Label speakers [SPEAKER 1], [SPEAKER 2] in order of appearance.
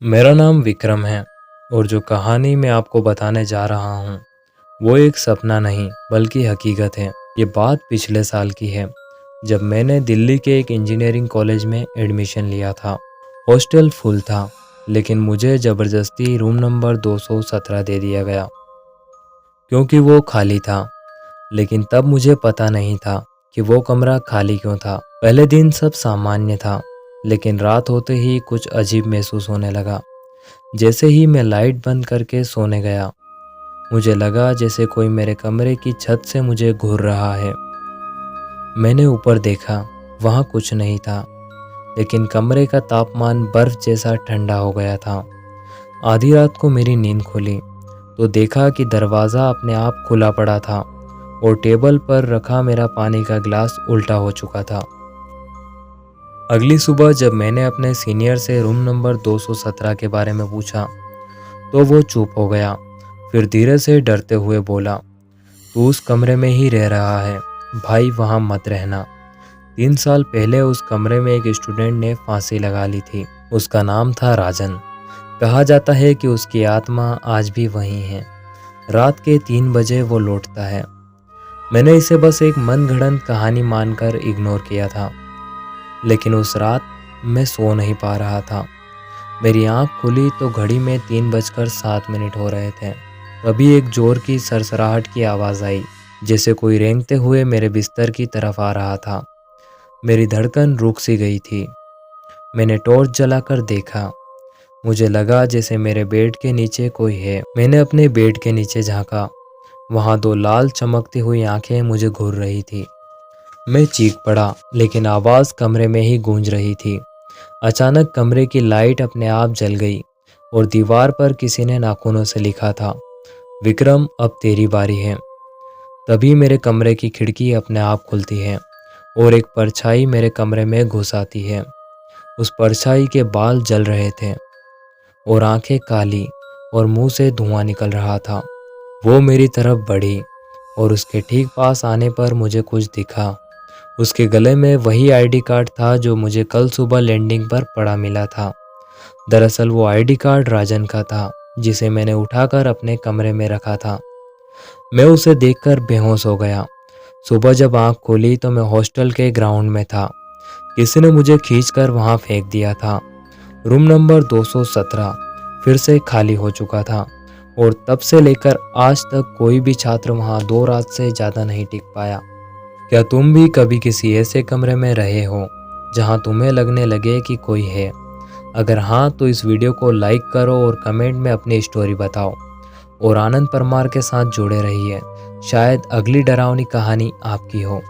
[SPEAKER 1] मेरा नाम विक्रम है और जो कहानी मैं आपको बताने जा रहा हूँ वो एक सपना नहीं बल्कि हकीकत है। ये बात पिछले साल की है जब मैंने दिल्ली के एक इंजीनियरिंग कॉलेज में एडमिशन लिया था। हॉस्टल फुल था लेकिन मुझे ज़बरदस्ती रूम नंबर 217 दे दिया गया क्योंकि वो खाली था। लेकिन तब मुझे पता नहीं था कि वो कमरा खाली क्यों था। पहले दिन सब सामान्य था लेकिन रात होते ही कुछ अजीब महसूस होने लगा। जैसे ही मैं लाइट बंद करके सोने गया मुझे लगा जैसे कोई मेरे कमरे की छत से मुझे घूर रहा है। मैंने ऊपर देखा, वहाँ कुछ नहीं था लेकिन कमरे का तापमान बर्फ जैसा ठंडा हो गया था। आधी रात को मेरी नींद खुली तो देखा कि दरवाज़ा अपने आप खुला पड़ा था और टेबल पर रखा मेरा पानी का गिलास उल्टा हो चुका था। अगली सुबह जब मैंने अपने सीनियर से रूम नंबर 217 के बारे में पूछा तो वो चुप हो गया। फिर धीरे से डरते हुए बोला, तू उस कमरे में ही रह रहा है भाई, वहाँ मत रहना। 3 साल पहले उस कमरे में एक स्टूडेंट ने फांसी लगा ली थी। उसका नाम था राजन। कहा जाता है कि उसकी आत्मा आज भी वहीं है। रात के 3 बजे वो लौटता है। मैंने इसे बस एक मनगढ़ंत कहानी मानकर इग्नोर किया था लेकिन उस रात मैं सो नहीं पा रहा था। मेरी आंख खुली तो घड़ी में 3:07 हो रहे थे। तभी एक जोर की सरसराहट की आवाज़ आई, जैसे कोई रेंगते हुए मेरे बिस्तर की तरफ आ रहा था। मेरी धड़कन रुक सी गई थी। मैंने टॉर्च जलाकर देखा। मुझे लगा जैसे मेरे बेड के नीचे कोई है। मैंने अपने बेड के नीचे झांका। वहाँ 2 लाल चमकती हुई आंखें मुझे घूर रही थी। मैं चीख पड़ा लेकिन आवाज़ कमरे में ही गूंज रही थी। अचानक कमरे की लाइट अपने आप जल गई और दीवार पर किसी ने नाखूनों से लिखा था, विक्रम अब तेरी बारी है। तभी मेरे कमरे की खिड़की अपने आप खुलती है और एक परछाई मेरे कमरे में घुस आती है। उस परछाई के बाल जल रहे थे और आंखें काली और मुंह से धुआं निकल रहा था। वो मेरी तरफ बढ़ी और उसके ठीक पास आने पर मुझे कुछ दिखा। उसके गले में वही आईडी कार्ड था जो मुझे कल सुबह लैंडिंग पर पड़ा मिला था। दरअसल वो आईडी कार्ड राजन का था जिसे मैंने उठाकर अपने कमरे में रखा था। मैं उसे देखकर बेहोश हो गया। सुबह जब आंख खोली तो मैं हॉस्टल के ग्राउंड में था। किसी ने मुझे खींचकर वहां फेंक दिया था। रूम नंबर 217 फिर से खाली हो चुका था और तब से लेकर आज तक कोई भी छात्र वहां 2 रात से ज़्यादा नहीं टिक पाया। क्या तुम भी कभी किसी ऐसे कमरे में रहे हो जहां तुम्हें लगने लगे कि कोई है? अगर हाँ तो इस वीडियो को लाइक करो और कमेंट में अपनी स्टोरी बताओ और आनंद परमार के साथ जुड़े रहिए। शायद अगली डरावनी कहानी आपकी हो।